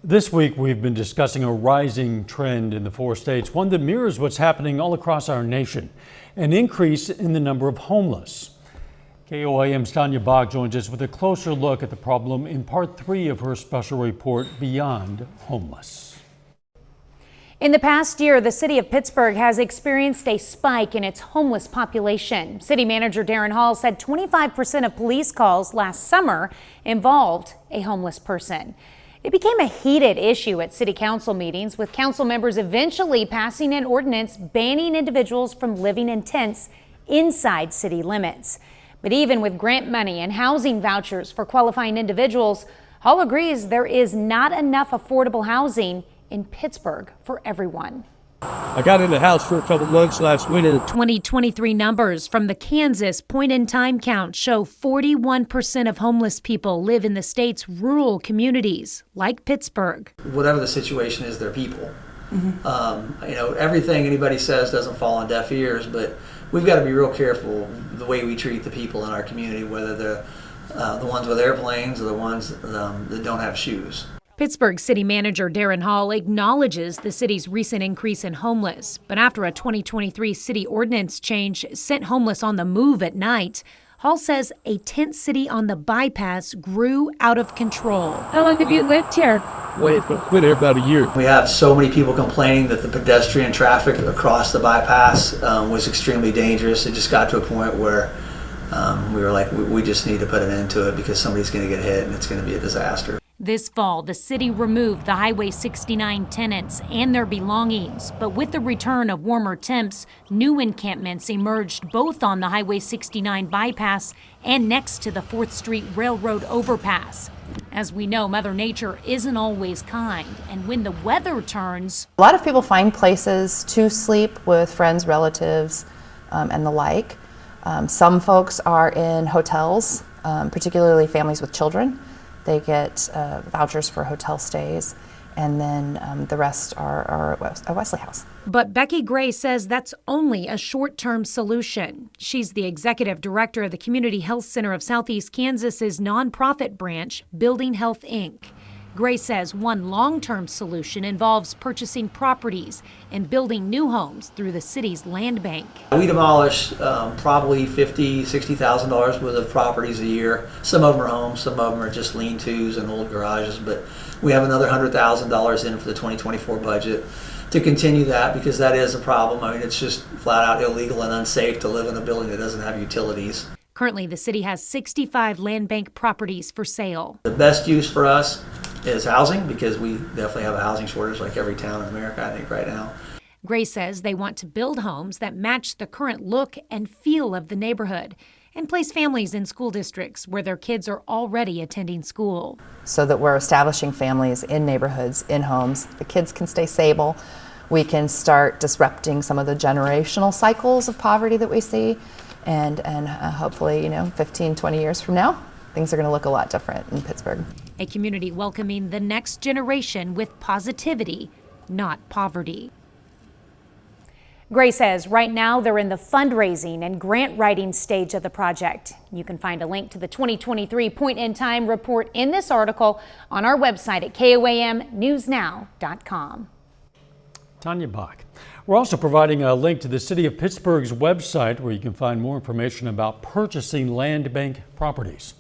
This week, we've been discussing a rising trend in the 4 states, one that mirrors what's happening all across our nation, an increase in the number of homeless. KOAM's Tanya Bach joins us with a closer look at the problem in part 3 of her special report, Beyond Homeless. In the past year, the city of Pittsburgh has experienced a spike in its homeless population. City Manager Darren Hall said 25% of police calls last summer involved a homeless person. It became a heated issue at city council meetings, with council members eventually passing an ordinance banning individuals from living in tents inside city limits. But even with grant money and housing vouchers for qualifying individuals, Hall agrees there is not enough affordable housing in Pittsburgh for everyone. I got in the house for a couple months last winter. 2023 numbers from the Kansas point-in-time count show 41% of homeless people live in the state's rural communities, like Pittsburgh. Whatever the situation is, they're people. Everything anybody says doesn't fall on deaf ears, but we've got to be real careful the way we treat the people in our community, whether they're the ones with airplanes or the ones that don't have shoes. Pittsburgh City Manager Darren Hall acknowledges the city's recent increase in homeless, but after a 2023 city ordinance change sent homeless on the move at night, Hall says a tent city on the bypass grew out of control. How long have you lived here? We've been here about a year. We have so many people complaining that the pedestrian traffic across the bypass was extremely dangerous. It just got to a point where we were like, we just need to put an end to it because somebody's going to get hit and it's going to be a disaster. This fall, the city removed the Highway 69 tenants and their belongings, but with the return of warmer temps, new encampments emerged both on the Highway 69 bypass and next to the 4th Street Railroad overpass. As we know, Mother Nature isn't always kind, and when the weather turns... A lot of people find places to sleep with friends, relatives, and the like. Some folks are in hotels, particularly families with children. They get vouchers for hotel stays, and then the rest are a Wesley House. But Becky Gray says that's only a short-term solution. She's the executive director of the Community Health Center of Southeast Kansas's nonprofit branch, Building Health, Inc. Gray says one long-term solution involves purchasing properties and building new homes through the city's land bank. We demolish probably $50,000, $60,000 worth of properties a year. Some of them are homes, some of them are just lean-tos and old garages, but we have another $100,000 in for the 2024 budget to continue that, because that is a problem. I mean, it's just flat out illegal and unsafe to live in a building that doesn't have utilities. Currently, the city has 65 land bank properties for sale. The best use for us is housing, because we definitely have a housing shortage like every town in America, I think, right now. Gray says they want to build homes that match the current look and feel of the neighborhood and place families in school districts where their kids are already attending school. So that we're establishing families in neighborhoods, in homes. The kids can stay stable. We can start disrupting some of the generational cycles of poverty that we see. And hopefully, 15, 20 years from now, things are going to look a lot different in Pittsburgh. A community welcoming the next generation with positivity, not poverty. Gray says right now they're in the fundraising and grant writing stage of the project. You can find a link to the 2023 point-in-time report in this article on our website at KOAMnewsnow.com. Tanya Bach. We're also providing a link to the City of Pittsburgh's website where you can find more information about purchasing land bank properties.